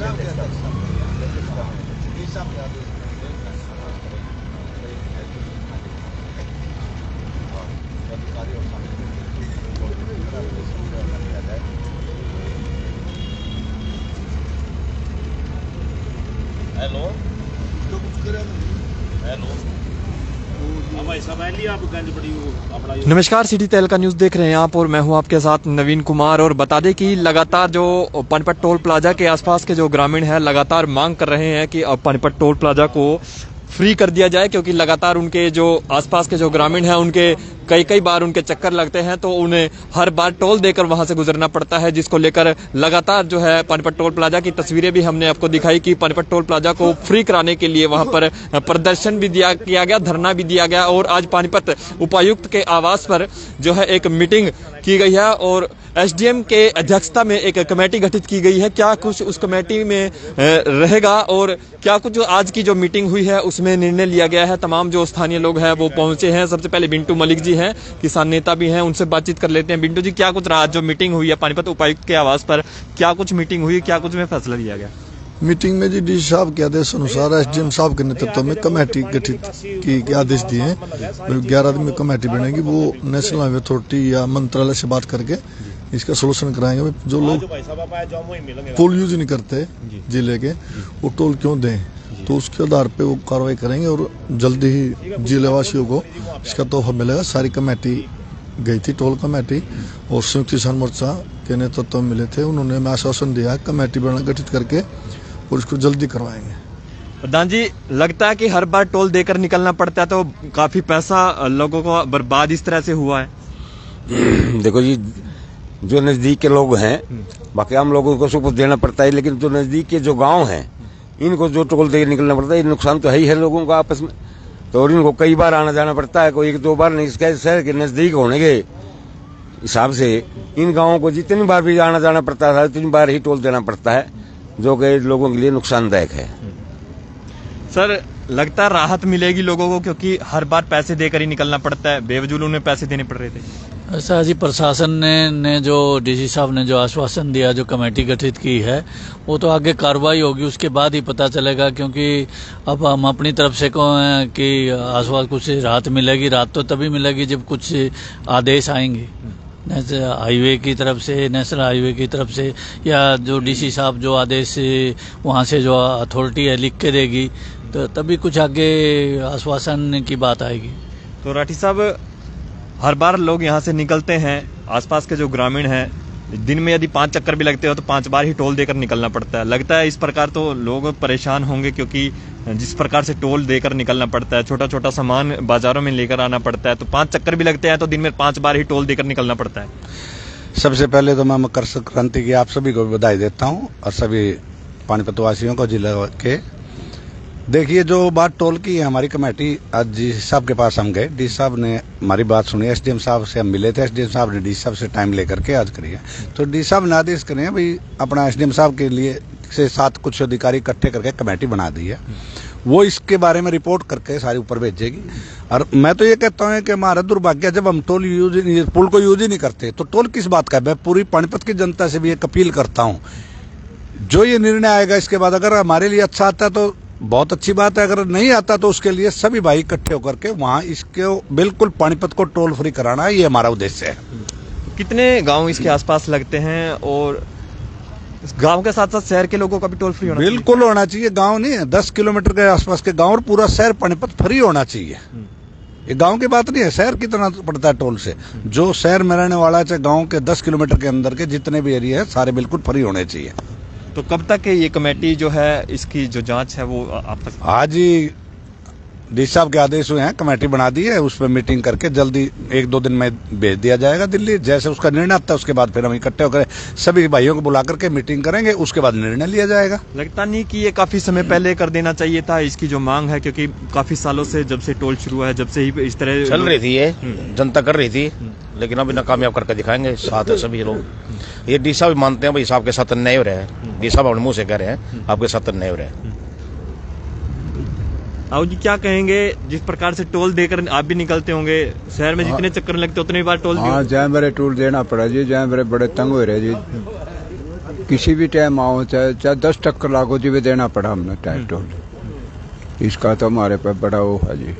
Hello नमस्कार, city तहलका news देख रहे हैं आप और मैं हूं आपके साथ नवीन कुमार। और बता दें कि लगातार जो पानीपत टोल प्लाजा के आसपास के जो ग्रामीण हैं लगातार मांग कर रहे हैं कि अब पानीपत टोल प्लाजा को फ्री कर दिया जाए, क्योंकि लगातार उनके जो आसपास के जो ग्रामीण हैं उनके कई बार उनके चक्कर लगते हैं, तो उन्हें हर बार टोल देकर वहां से गुजरना पड़ता है, जिसको लेकर लगातार जो है पानीपत टोल प्लाजा की तस्वीरें भी हमने आपको दिखाई कि पानीपत टोल प्लाजा को फ्री कराने के लिए वहां पर प्रदर्शन भी किया गया, धरना भी दिया गया। और आज पानीपत उपायुक्त के आवास पर जो है एक मीटिंग की गई है और एसडीएम के अध्यक्षता में एक कमेटी गठित की गई है। क्या कुछ उस कमेटी में रहेगा और क्या कुछ आज की जो मीटिंग हुई है उसमें निर्णय लिया गया है, तमाम जो स्थानीय लोग हैं वो पहुंचे हैं। सबसे पहले बिंटू मलिक जी हैं, किसान नेता भी हैं, उनसे बातचीत कर लेते हैं। बिंटू जी, क्या कुछ आज जो मीटिंग हुई है पानीपत उपायुक्त के आवास पर, क्या कुछ मीटिंग हुई, क्या कुछ में फैसला लिया गया? मीटिंग में जी डी साहब के आदेश अनुसार एसडीएम साहब के नेतृत्व में कमेटी गठित की आदेश दिए हैं। 11 दिन में कमेटी बनेगी, वो नेशनल हाईवे अथॉरिटी या मंत्रालय से बात करके इसका सोल्यूशन कराएंगे। जो लोग टोल यूज नहीं करते जिले के, वो टोल क्यों दें, तो उसके आधार पे वो कार्रवाई करेंगे और जल्दी ही जिले वासियों को इसका तोहफा मिलेगा। सारी कमेटी गई थी, टोल कमेटी और संयुक्त किसान मोर्चा के नेतृत्व में मिले थे। उन्होंने हमें आश्वासन दिया कमेटी गठित करके और इसको जल्दी करवाएंगे। प्रधान जी, लगता है कि हर बार टोल देकर निकलना पड़ता है, तो काफी पैसा लोगों को बर्बाद इस तरह से हुआ है। देखो जी, जो नजदीक के लोग हैं, बाकी आम लोगों को सब देना पड़ता है, लेकिन जो नजदीक के जो गांव हैं इनको जो टोल देकर निकलना पड़ता है, नुकसान तो है ही है लोगों का आपस में। तो और इनको कई बार आना जाना पड़ता है, कोई 1-2 बार नहीं। इसके शहर के नजदीक होने के हिसाब से इन गांवों को जितनी बार भी आना जाना पड़ता है उतनी बार ही टोल देना पड़ता है, जो कि लोगों के लिए नुकसानदायक है। सर, लगता है राहत मिलेगी लोगों को, क्योंकि हर बार पैसे देकर ही निकलना पड़ता है, बेवजूद उन्हें पैसे देने पड़ रहे थे। ऐसा जी, प्रशासन ने जो डीसी साहब ने जो आश्वासन दिया, जो कमेटी गठित की है, वो तो आगे कार्रवाई होगी उसके बाद ही पता चलेगा। क्योंकि अब हम अपनी तरफ से कहें कि आश्वासन कुछ राहत मिलेगी, राहत तो तभी मिलेगी जब कुछ आदेश आएंगे हाईवे की तरफ से, नेशनल हाईवे की तरफ से, या जो डीसी साहब जो आदेश वहाँ से जो अथॉरिटी है लिख के देगी, तो तभी कुछ आगे आश्वासन की बात आएगी। तो राठी साहब, हर बार लोग यहाँ से निकलते हैं, आसपास के जो ग्रामीण हैं, दिन में यदि 5 चक्कर भी लगते हो तो 5 बार ही टोल देकर निकलना पड़ता है। लगता है इस प्रकार तो लोग परेशान होंगे, क्योंकि जिस प्रकार से टोल देकर निकलना पड़ता है, छोटा छोटा सामान बाजारों में लेकर आना पड़ता है, तो 5 चक्कर भी लगते हैं तो दिन में 5 बार ही टोल देकर निकलना पड़ता है। सबसे पहले तो मैं मकर संक्रांति की आप सभी को बधाई देता हूँ और सभी पानीपत वासियों को, जिले के। देखिए, जो बात टोल की है, हमारी कमेटी आज डी साहब के पास हम गए, डी साहब ने हमारी बात सुनी, एसडीएम साहब से हम मिले थे, एसडीएम साहब ने डी साहब से टाइम लेकर के आज करिए। तो डी साहब ने आदेश करे भाई अपना एसडीएम साहब के लिए से 7 कुछ अधिकारी इकट्ठे करके कमेटी बना दी है, वो इसके बारे में रिपोर्ट करके सारी ऊपर भेजेगी। और मैं तो ये कहता हूँ कि हमारा दुर्भाग्य, जब हम टोल पुल को यूज ही नहीं करते तो टोल किस बात का है। मैं पूरी पानीपत की जनता से भी एक अपील करता हूँ, जो ये निर्णय आएगा इसके बाद अगर हमारे लिए अच्छा आता है तो बहुत अच्छी बात है, अगर नहीं आता तो उसके लिए सभी भाई इकट्ठे होकर के वहाँ इसके बिल्कुल पानीपत को टोल फ्री कराना है, ये हमारा उद्देश्य है। कितने गांव इसके आसपास लगते हैं और गांव के साथ साथ शहर के लोगों का भी टोल फ्री होना बिल्कुल होना चाहिए। गांव नहीं है, 10 किलोमीटर के आसपास के गांव और पूरा शहर पानीपत फ्री होना चाहिए। ये गांव की बात नहीं है, शहर कितना पड़ता है टोल से। जो शहर में रहने वाला है, चाहे गांव के 10 किलोमीटर के अंदर के जितने भी एरिया है, सारे बिल्कुल फ्री होने चाहिए। तो कब तक ये कमेटी जो है इसकी जो जांच है वो आप तक? आज ही डी साहब के आदेश हुए हैं, कमेटी बना दी है, उस पर मीटिंग करके जल्दी 1-2 दिन में भेज दिया जाएगा दिल्ली। जैसे उसका निर्णय आता है उसके बाद फिर हम इकट्ठे होकर सभी भाइयों को बुला करके मीटिंग करेंगे, उसके बाद निर्णय लिया जाएगा। लगता नहीं कि ये काफी समय पहले कर देना चाहिए था, इसकी जो मांग है, क्योंकि काफी सालों से जब से टोल शुरू हुआ है, जब से ही इस तरह चल रही थी, ये जनता कर रही थी, लेकिन अभी नाकामयाब करके दिखाएंगे। साथ है सभी लोग, ये डी साहब मानते हैं भाई साहब के साथ अन्याय हो रहा है, डी साहब अपने मुंह से कह रहे हैं आपके साथ अन्याय हो रहा है। आओ जी, क्या कहेंगे, जिस प्रकार से टोल देकर आप भी निकलते होंगे, शहर में जितने चक्कर लगते उतने बार टोल? हाँ, जहाँ मेरे टोल देना पड़ा जी, जहाँ मेरे बड़े तंग हो रहे जी। किसी भी टाइम आओ, चाहे 10 टक्कर लागो जी भी देना पड़ा हमने टैक्स टोल। इसका तो हमारे पे बड़ा वो है जी।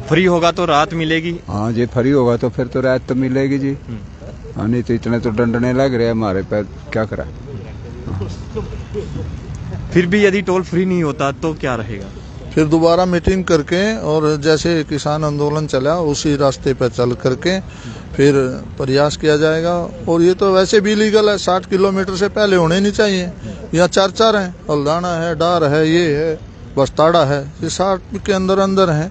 फ्री होगा तो राहत मिलेगी। हाँ जी, फ्री होगा तो फिर तो राहत तो मिलेगी जी। हाँ, नहीं तो इतने तो डंडने लग रहे हैं हमारे पे, क्या करा। फिर भी यदि टोल फ्री नहीं होता तो क्या रहेगा? फिर दोबारा मीटिंग करके और जैसे किसान आंदोलन चला उसी रास्ते पर चल करके फिर प्रयास किया जाएगा। और ये तो वैसे भी लीगल है, 60 किलोमीटर से पहले होने नहीं चाहिए। यहाँ 4 हैं, हल्दाना है, डार है, ये है, बस्ताड़ा है, ये 60 के अंदर अंदर है।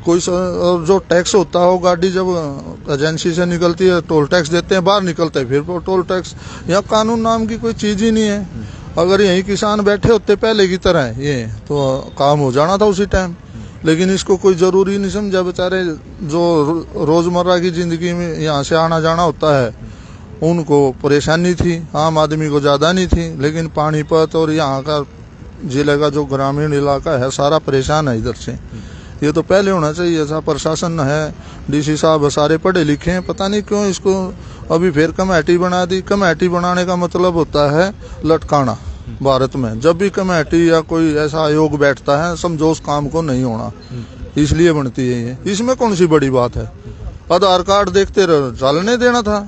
कोई और जो टैक्स होता हो, गाड़ी जब एजेंसी से निकलती है टोल टैक्स देते हैं, बाहर निकलते हैं फिर वो टोल टैक्स। यहाँ कानून नाम की कोई चीज ही नहीं है। अगर यही किसान बैठे होते पहले की तरह ये तो काम हो जाना था उसी टाइम, लेकिन इसको कोई जरूरी नहीं समझा। बेचारे जो रोजमर्रा की जिंदगी में यहाँ से आना जाना होता है उनको परेशानी थी, आम आदमी को ज्यादा नहीं थी। लेकिन पानीपत और यहाँ का जिले का जो ग्रामीण इलाका है सारा परेशान है इधर से। ये तो पहले होना चाहिए था। प्रशासन है, डीसी साहब सारे पढ़े लिखे हैं, पता नहीं क्यों इसको अभी फिर कमेटी बना दी। कमेटी बनाने का मतलब होता है लटकाना। भारत में जब भी कमेटी या कोई ऐसा आयोग बैठता है समझो उस काम को नहीं होना, इसलिए बनती है ये। इसमें कौन सी बड़ी बात है? आधार कार्ड देखते रहो, चलने देना था।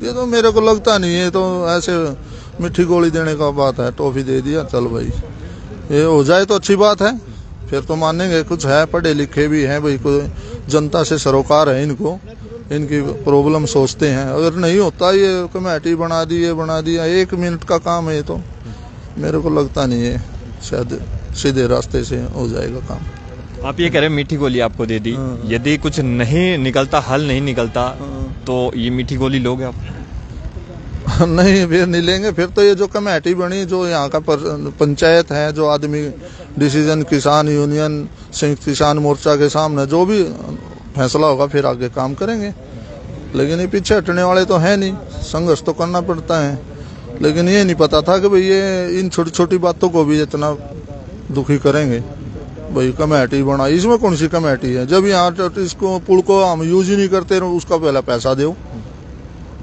ये तो मेरे को लगता नहीं है, तो ऐसे मिठी गोली देने का बात है, टॉफी दे दिया चल भाई, ये हो जाए तो अच्छी बात है, फिर तो मानेंगे। कुछ है, पढ़े लिखे भी हैं भाई, कोई जनता से सरोकार है इनको, इनकी प्रॉब्लम सोचते हैं। अगर नहीं होता ये कमेटी बना दी, ये बना दिया, 1 मिनट का काम है ये, तो मेरे को लगता नहीं है शायद सीधे रास्ते से हो जाएगा काम। आप ये कह रहे हैं मीठी गोली आपको दे दी, यदि कुछ नहीं निकलता, हल नहीं निकलता तो ये मीठी गोली लोगे आप? नहीं, फिर नहीं लेंगे। फिर तो ये जो कमेटी बनी, जो यहाँ का पंचायत है, जो आदमी डिसीजन, किसान यूनियन, संयुक्त किसान मोर्चा के सामने जो भी फैसला होगा फिर आगे काम करेंगे। लेकिन ये पीछे हटने वाले तो है नहीं, संघर्ष तो करना पड़ता है। लेकिन ये नहीं पता था कि भाई ये इन छोटी छोटी बातों को भी इतना दुखी करेंगे। भाई कमेटी बना, इसमें कौन सी कमेटी है? जब यहाँ इसको पुल को हम यूज ही नहीं करते उसका पहला पैसा दो,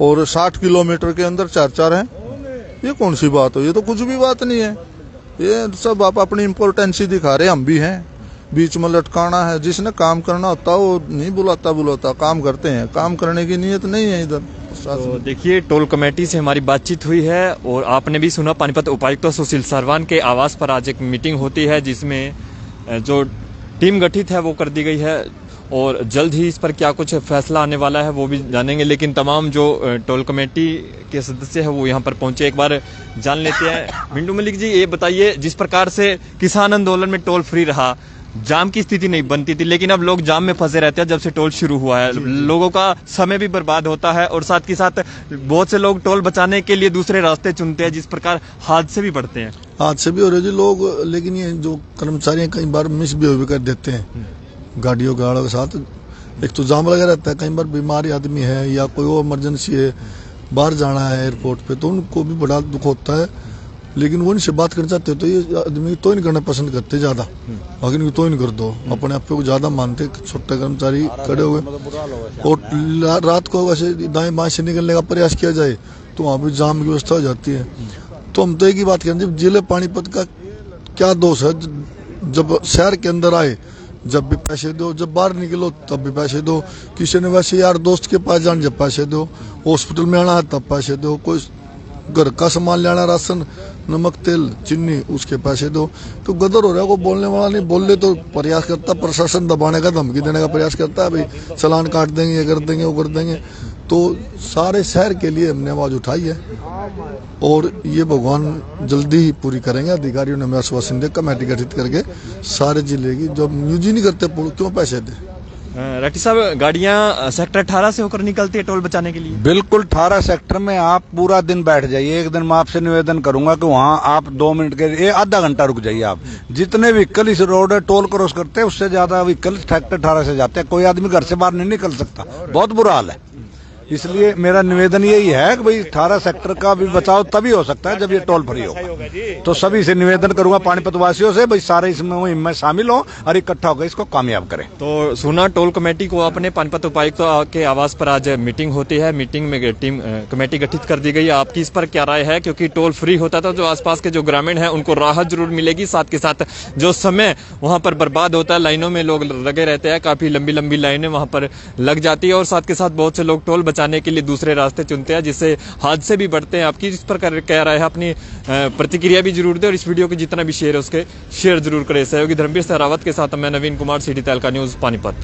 और 60 किलोमीटर के अंदर 4 हैं, ये कौन सी बात हो? ये तो कुछ भी बात नहीं है। ये सब आप अपनी इम्पोर्टेंसी दिखा रहे, हम भी हैं। बीच में लटकाना है, जिसने काम करना होता है वो नहीं बुलाता, काम करते हैं। काम करने की नीयत नहीं है इधर। तो देखिए, टोल कमेटी से हमारी बातचीत हुई है और आपने भी सुना, पानीपत उपायुक्त सुशील सरवान के आवास पर आज एक मीटिंग होती है जिसमें जो टीम गठित है वो कर दी गई है और जल्द ही इस पर क्या कुछ फैसला आने वाला है वो भी जानेंगे। लेकिन तमाम जो टोल कमेटी के सदस्य हैं वो यहाँ पर पहुंचे, एक बार जान लेते हैं। मिंटू मलिक जी, ये बताइए, जिस प्रकार से किसान आंदोलन में टोल फ्री रहा, जाम की स्थिति नहीं बनती थी, लेकिन अब लोग जाम में फंसे रहते हैं जब से टोल शुरू हुआ है। लोगों का समय भी बर्बाद होता है और साथ ही साथ बहुत से लोग टोल बचाने के लिए दूसरे रास्ते चुनते हैं, जिस प्रकार हादसे भी बढ़ते हैं। हादसे भी हो रहे जी लोग, लेकिन ये जो कर्मचारी कई बार मिसबिहेव भी कर देते हैं गाड़ियों गाड़ों के साथ। एक तो जाम लगा रहता है, कई बार बीमारी आदमी है या कोई और इमरजेंसी है, बाहर जाना है एयरपोर्ट पे, तो उनको भी बड़ा दुख होता है। लेकिन वो इनसे बात करना चाहते हो तो ये आदमी तो नहीं करना पसंद करते ज्यादा, अगर इनको तो नहीं कर दो, अपने आप को ज्यादा मानते। छोटे कर्मचारी खड़े हुए और रात को वैसे दाएं बाएं से निकलने का प्रयास किया जाए तो वहाँ भी जाम की व्यवस्था हो जाती है। तो हम तो एक ही बात करें, जब जिले पानीपत का क्या दोष है? जब शहर के अंदर आए जब भी पैसे दो, जब बाहर निकलो तब भी पैसे दो। किसी ने वैसे यार दोस्त के पास जाना जब पैसे दो, हॉस्पिटल में आना है तब पैसे दो, कोई घर का सामान लेना, राशन, नमक, तेल, चीनी, उसके पैसे दो। तो गदर हो रहा है, को बोलने वाला नहीं। बोले तो प्रयास करता, प्रशासन दबाने का, धमकी देने का प्रयास करता है, भाई चलान काट देंगे, ये कर देंगे, वो कर देंगे। तो सारे शहर के लिए हमने आवाज उठाई है और ये भगवान जल्दी ही पूरी करेंगे। अधिकारियों ने हमें आश्वासन दिया, कमेटी गठित करके सारे जिले की, जब यूज ही नहीं करते क्यों पैसे दे। राठी साहब, गाड़ियां सेक्टर 18 से होकर निकलती है टोल बचाने के लिए? बिल्कुल, 18 सेक्टर में आप पूरा दिन बैठ जाइए। एक दिन मैं आपसे निवेदन करूंगा कि वहां आप 2 मिनट के लिए आधा घंटा रुक जाइए। आप जितने व्हीकल इस रोड टोल क्रॉस करते हैं उससे ज्यादा व्हीकल सेक्टर 18 से जाते हैं। कोई आदमी घर से बाहर नहीं निकल सकता, बहुत बुरा हाल है। इसलिए मेरा निवेदन यही है कि भाई 18 सेक्टर का भी बचाव तभी हो सकता है जब ये टोल फ्री होगा। तो सभी से निवेदन करूंगा पानीपत वासियों से भाई सारे इसमें मुहिम में शामिल हो और इकट्ठा होकर इसको कामयाब करें। तो सुना टोल कमेटी को अपने पानीपत उपायुक्त के आवास पर आज मीटिंग होती है, मीटिंग में टीम कमेटी गठित कर दी गई है। आपकी इस पर क्या राय है? क्योंकि टोल फ्री होता था जो आसपास के जो ग्रामीण हैं उनको राहत जरूर मिलेगी, साथ के साथ जो समय वहां पर बर्बाद होता है, लाइनों में लोग लगे रहते हैं, काफी लंबी लंबी लाइनें वहां पर लग जाती है और साथ के साथ बहुत से लोग टोल बचाने के लिए दूसरे रास्ते चुनते हैं जिससे हादसे भी बढ़ते हैं। आपकी इस पर क्या राय है? अपनी प्रतिक्रिया भी जरूर दें और इस वीडियो को जितना भी शेयर है उसके शेयर जरूर करें। सहयोगी धर्मवीर सहरावत के साथ मैं नवीन कुमार, सिटी तहलका न्यूज, पानीपत।